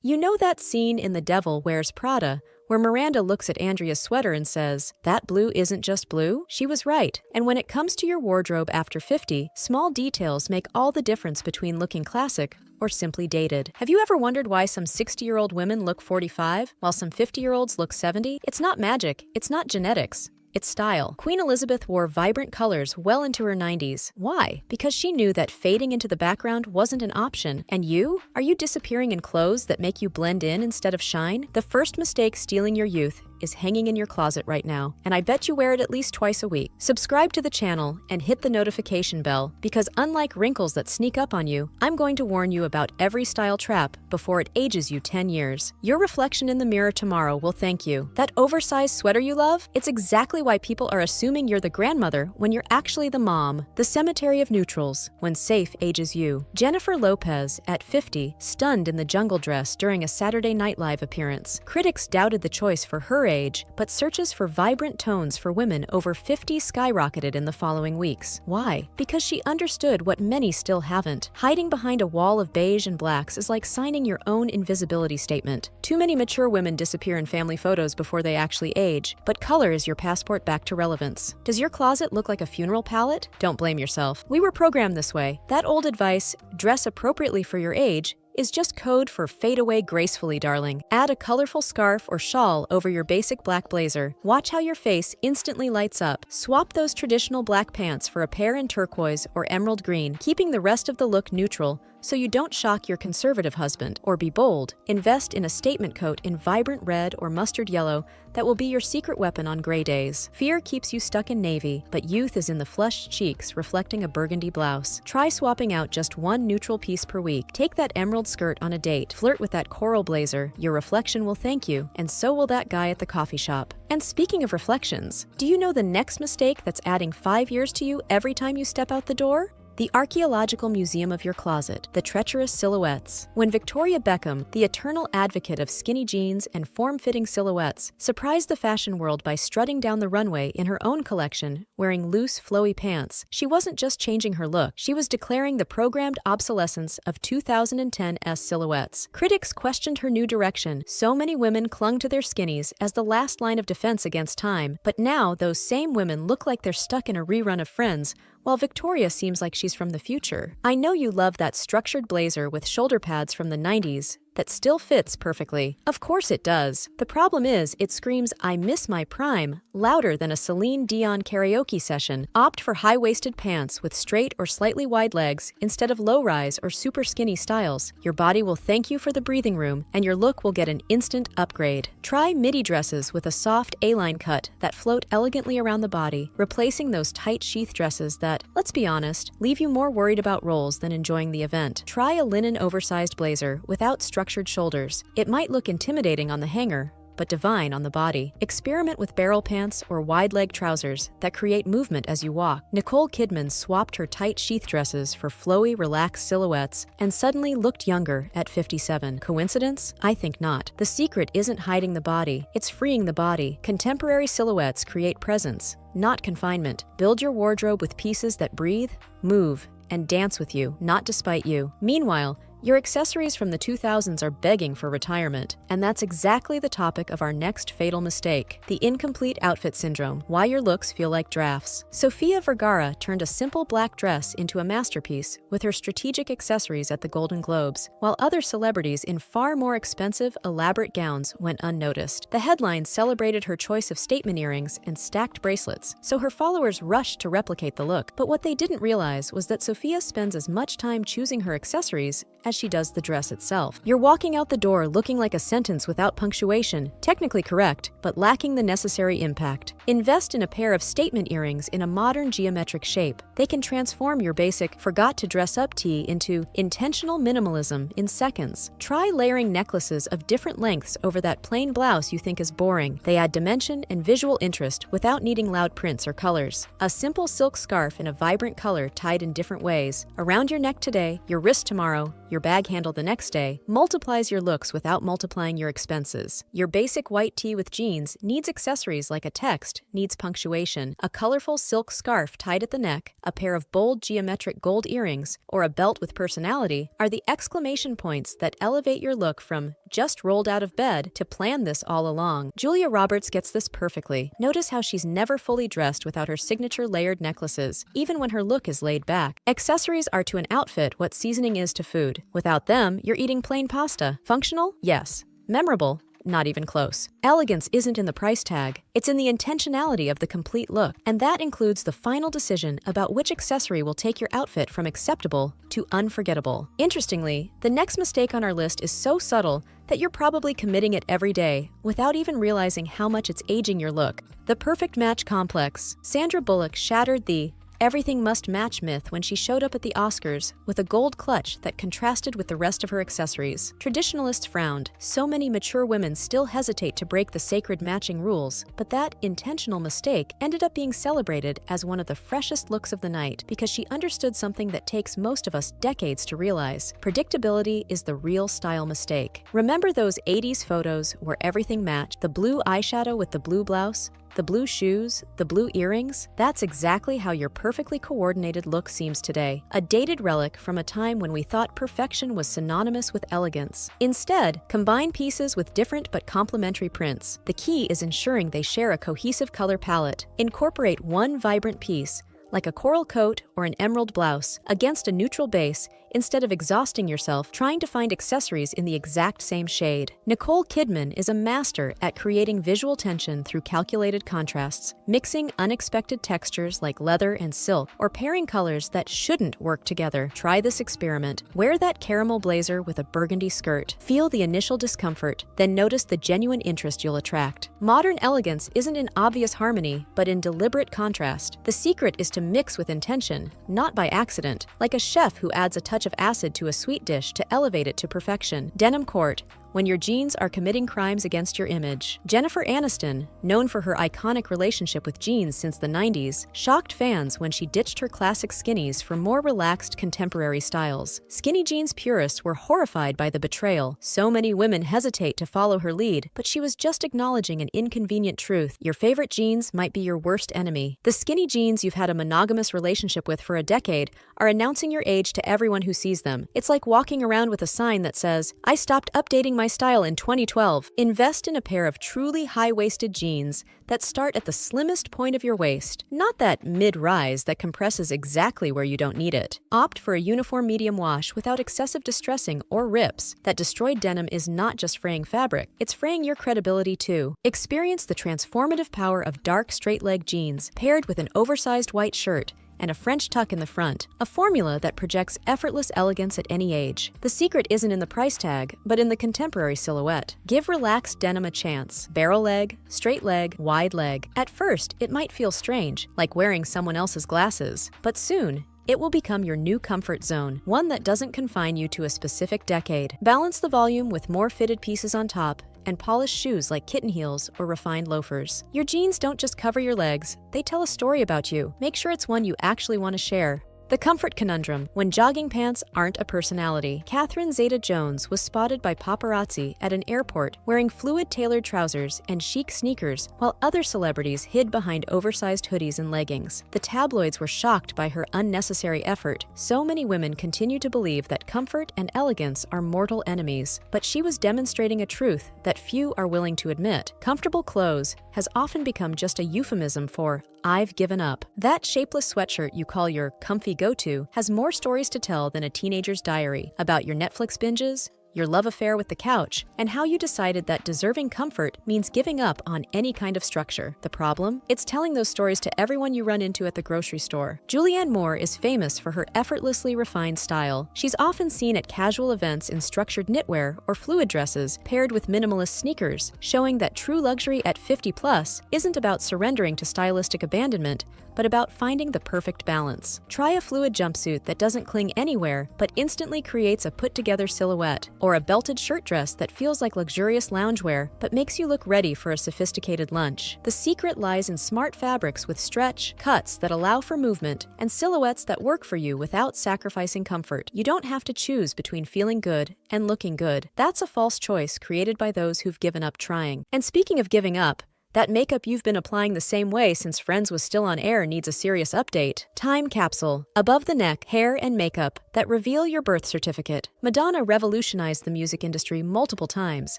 You know that scene in The Devil Wears Prada where Miranda looks at Andrea's sweater and says, "That blue isn't just blue?" She was right. And when it comes to your wardrobe after 50, small details make all the difference between looking classic or simply dated. Have you ever wondered why some 60-year-old women look 45 while some 50-year-olds look 70? It's not magic, it's not genetics. It's style. Queen Elizabeth wore vibrant colors well into her 90s. Why? Because she knew that fading into the background wasn't an option. And you? Are you disappearing in clothes that make you blend in instead of shine? The first mistake stealing your youth is hanging in your closet right now, and I bet you wear it at least twice a week. Subscribe to the channel and hit the notification bell because unlike wrinkles that sneak up on you, I'm going to warn you about every style trap before it ages you 10 years. Your reflection in the mirror tomorrow will thank you. That oversized sweater you love? It's exactly why people are assuming you're the grandmother when you're actually the mom. The cemetery of neutrals, when safe ages you. Jennifer Lopez, at 50, stunned in the jungle dress during a Saturday Night Live appearance. Critics doubted the choice for her age, but searches for vibrant tones for women over 50 skyrocketed in the following weeks. Why? Because she understood what many still haven't. Hiding behind a wall of beige and blacks is like signing your own invisibility statement. Too many mature women disappear in family photos before they actually age, but color is your passport back to relevance. Does your closet look like a funeral palette? Don't blame yourself. We were programmed this way. That old advice, dress appropriately for your age, is just code for fade away gracefully, darling. Add a colorful scarf or shawl over your basic black blazer. Watch how your face instantly lights up. Swap those traditional black pants for a pair in turquoise or emerald green, keeping the rest of the look neutral so you don't shock your conservative husband. Or be bold. Invest in a statement coat in vibrant red or mustard yellow that will be your secret weapon on gray days. Fear keeps you stuck in navy, but youth is in the flushed cheeks reflecting a burgundy blouse. Try swapping out just one neutral piece per week. Take that emerald skirt on a date. Flirt with that coral blazer. Your reflection will thank you, and so will that guy at the coffee shop. And speaking of reflections, do you know the next mistake that's adding 5 years to you every time you step out the door? The archaeological museum of your closet, the treacherous silhouettes. When Victoria Beckham, the eternal advocate of skinny jeans and form-fitting silhouettes, surprised the fashion world by strutting down the runway in her own collection, wearing loose, flowy pants, she wasn't just changing her look, she was declaring the programmed obsolescence of 2010s silhouettes. Critics questioned her new direction. So many women clung to their skinnies as the last line of defense against time, but now those same women look like they're stuck in a rerun of Friends, while Victoria seems like she's from the future. I know you love that structured blazer with shoulder pads from the 90s that still fits perfectly. Of course it does. The problem is, it screams, "I miss my prime," louder than a Celine Dion karaoke session. Opt for high-waisted pants with straight or slightly wide legs instead of low-rise or super skinny styles. Your body will thank you for the breathing room, and your look will get an instant upgrade. Try midi dresses with a soft A-line cut that float elegantly around the body, replacing those tight sheath dresses that, let's be honest, leave you more worried about rolls than enjoying the event. Try a linen oversized blazer without structured shoulders. It might look intimidating on the hanger, but divine on the body. Experiment with barrel pants or wide leg trousers that create movement as you walk. Nicole Kidman swapped her tight sheath dresses for flowy, relaxed silhouettes and suddenly looked younger at 57. Coincidence? I think not. The secret isn't hiding the body, it's freeing the body. Contemporary silhouettes create presence, not confinement. Build your wardrobe with pieces that breathe, move, and dance with you, not despite you. Meanwhile, your accessories from the 2000s are begging for retirement, and that's exactly the topic of our next fatal mistake, the incomplete outfit syndrome, why your looks feel like drafts. Sofia Vergara turned a simple black dress into a masterpiece with her strategic accessories at the Golden Globes, while other celebrities in far more expensive, elaborate gowns went unnoticed. The headlines celebrated her choice of statement earrings and stacked bracelets, so her followers rushed to replicate the look. But what they didn't realize was that Sofia spends as much time choosing her accessories as she does the dress itself. You're walking out the door looking like a sentence without punctuation, technically correct, but lacking the necessary impact. Invest in a pair of statement earrings in a modern geometric shape. They can transform your basic forgot to dress up tee into intentional minimalism in seconds. Try layering necklaces of different lengths over that plain blouse you think is boring. They add dimension and visual interest without needing loud prints or colors. A simple silk scarf in a vibrant color tied in different ways. Around your neck today, your wrist tomorrow, your your bag handle the next day multiplies your looks without multiplying your expenses. Your basic white tee with jeans needs accessories like a text needs punctuation, a colorful silk scarf tied at the neck, a pair of bold geometric gold earrings, or a belt with personality are the exclamation points that elevate your look from just rolled out of bed to plan this all along. Julia Roberts gets this perfectly. Notice how she's never fully dressed without her signature layered necklaces, even when her look is laid back. Accessories are to an outfit what seasoning is to food. Without them, you're eating plain pasta. Functional? Yes. Memorable? Not even close. Elegance isn't in the price tag, it's in the intentionality of the complete look, and that includes the final decision about which accessory will take your outfit from acceptable to unforgettable. Interestingly, the next mistake on our list is so subtle that you're probably committing it every day without even realizing how much it's aging your look. The perfect match complex. Sandra Bullock shattered the everything must match myth when she showed up at the Oscars with a gold clutch that contrasted with the rest of her accessories. Traditionalists frowned. So many mature women still hesitate to break the sacred matching rules, but that intentional mistake ended up being celebrated as one of the freshest looks of the night because she understood something that takes most of us decades to realize. Predictability is the real style mistake. Remember those 80s photos where everything matched? The blue eyeshadow with the blue blouse? The blue shoes, the blue earrings? That's exactly how your perfectly coordinated look seems today. A dated relic from a time when we thought perfection was synonymous with elegance. Instead, combine pieces with different but complementary prints. The key is ensuring they share a cohesive color palette. Incorporate one vibrant piece, like a coral coat or an emerald blouse, against a neutral base instead of exhausting yourself trying to find accessories in the exact same shade. Nicole Kidman is a master at creating visual tension through calculated contrasts, mixing unexpected textures like leather and silk, or pairing colors that shouldn't work together. Try this experiment. Wear that caramel blazer with a burgundy skirt. Feel the initial discomfort, then notice the genuine interest you'll attract. Modern elegance isn't in obvious harmony, but in deliberate contrast. The secret is to mix with intention, not by accident, like a chef who adds a touch of acid to a sweet dish to elevate it to perfection. Denim court, when your jeans are committing crimes against your image. Jennifer Aniston, known for her iconic relationship with jeans since the 90s, shocked fans when she ditched her classic skinnies for more relaxed contemporary styles. Skinny jeans purists were horrified by the betrayal. So many women hesitate to follow her lead, but she was just acknowledging an inconvenient truth. Your favorite jeans might be your worst enemy. The skinny jeans you've had a monogamous relationship with for a decade are announcing your age to everyone who sees them. It's like walking around with a sign that says, "I stopped updating my style in 2012. Invest in a pair of truly high-waisted jeans that start at the slimmest point of your waist, not that mid-rise that compresses exactly where you don't need it. Opt for a uniform medium wash without excessive distressing or rips. That destroyed denim is not just fraying fabric, it's fraying your credibility too. Experience the transformative power of dark straight-leg jeans paired with an oversized white shirt and a French tuck in the front, a formula that projects effortless elegance at any age. The secret isn't in the price tag, but in the contemporary silhouette. Give relaxed denim a chance. Barrel leg, straight leg, wide leg. At first, it might feel strange, like wearing someone else's glasses, but soon, it will become your new comfort zone, one that doesn't confine you to a specific decade. Balance the volume with more fitted pieces on top and polished shoes like kitten heels or refined loafers. Your jeans don't just cover your legs, they tell a story about you. Make sure it's one you actually want to share. The comfort conundrum, when jogging pants aren't a personality. Catherine Zeta-Jones was spotted by paparazzi at an airport wearing fluid-tailored trousers and chic sneakers, while other celebrities hid behind oversized hoodies and leggings. The tabloids were shocked by her unnecessary effort. So many women continue to believe that comfort and elegance are mortal enemies, but she was demonstrating a truth that few are willing to admit. Comfortable clothes has often become just a euphemism for "I've given up." That shapeless sweatshirt you call your comfy go-to has more stories to tell than a teenager's diary about your Netflix binges, your love affair with the couch, and how you decided that deserving comfort means giving up on any kind of structure. The problem? It's telling those stories to everyone you run into at the grocery store. Julianne Moore is famous for her effortlessly refined style. She's often seen at casual events in structured knitwear or fluid dresses paired with minimalist sneakers, showing that true luxury at 50 plus isn't about surrendering to stylistic abandonment, but about finding the perfect balance. Try a fluid jumpsuit that doesn't cling anywhere, but instantly creates a put-together silhouette, or a belted shirt dress that feels like luxurious loungewear, but makes you look ready for a sophisticated lunch. The secret lies in smart fabrics with stretch, cuts that allow for movement, and silhouettes that work for you without sacrificing comfort. You don't have to choose between feeling good and looking good. That's a false choice created by those who've given up trying. And speaking of giving up, that makeup you've been applying the same way since Friends was still on air needs a serious update. Time capsule. Above the neck, hair and makeup that reveal your birth certificate. Madonna revolutionized the music industry multiple times,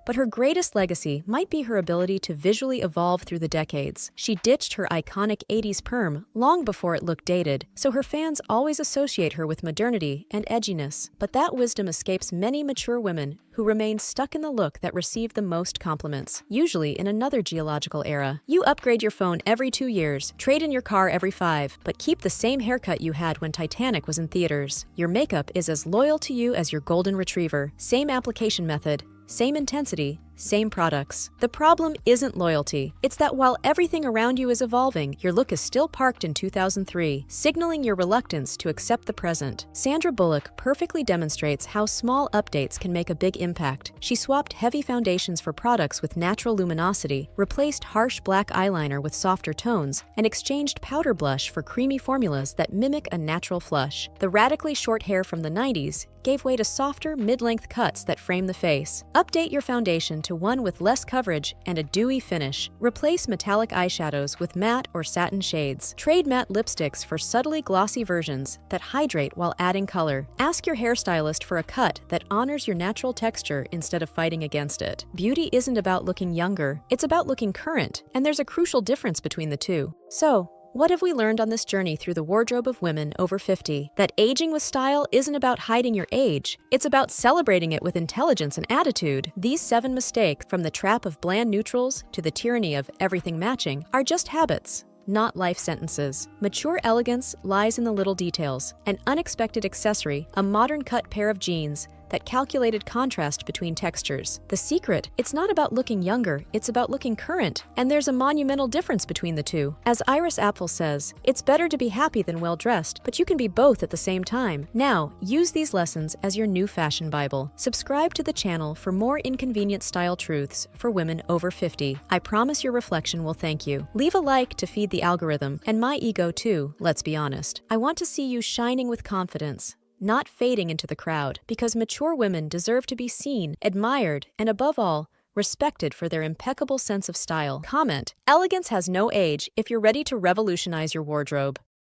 but her greatest legacy might be her ability to visually evolve through the decades. She ditched her iconic 80s perm long before it looked dated, so her fans always associate her with modernity and edginess. But that wisdom escapes many mature women who remain stuck in the look that received the most compliments, usually in another geological era. You upgrade your phone every 2 years, trade in your car every 5, but keep the same haircut you had when Titanic was in theaters. Your makeup is as loyal to you as your golden retriever. Same application method, same intensity, same products. The problem isn't loyalty. It's that while everything around you is evolving, your look is still parked in 2003, signaling your reluctance to accept the present. Sandra Bullock perfectly demonstrates how small updates can make a big impact. She swapped heavy foundations for products with natural luminosity, replaced harsh black eyeliner with softer tones, and exchanged powder blush for creamy formulas that mimic a natural flush. The radically short hair from the 90s gave way to softer, mid-length cuts that frame the face. Update your foundation to one with less coverage and a dewy finish. Replace metallic eyeshadows with matte or satin shades. Trade matte lipsticks for subtly glossy versions that hydrate while adding color. Ask your hairstylist for a cut that honors your natural texture instead of fighting against it. Beauty isn't about looking younger, it's about looking current, and there's a crucial difference between the two. So, what have we learned on this journey through the wardrobe of women over 50? That aging with style isn't about hiding your age. It's about celebrating it with intelligence and attitude. These 7 mistakes, from the trap of bland neutrals to the tyranny of everything matching, are just habits, not life sentences. Mature elegance lies in the little details. An unexpected accessory, a modern cut pair of jeans, that calculated contrast between textures. The secret, it's not about looking younger, it's about looking current. And there's a monumental difference between the two. As Iris Apfel says, it's better to be happy than well-dressed, but you can be both at the same time. Now, use these lessons as your new fashion Bible. Subscribe to the channel for more inconvenient style truths for women over 50. I promise your reflection will thank you. Leave a like to feed the algorithm, and my ego too, let's be honest. I want to see you shining with confidence, not fading into the crowd, because mature women deserve to be seen, admired, and above all, respected for their impeccable sense of style. Comment: Elegance has no age if you're ready to revolutionize your wardrobe.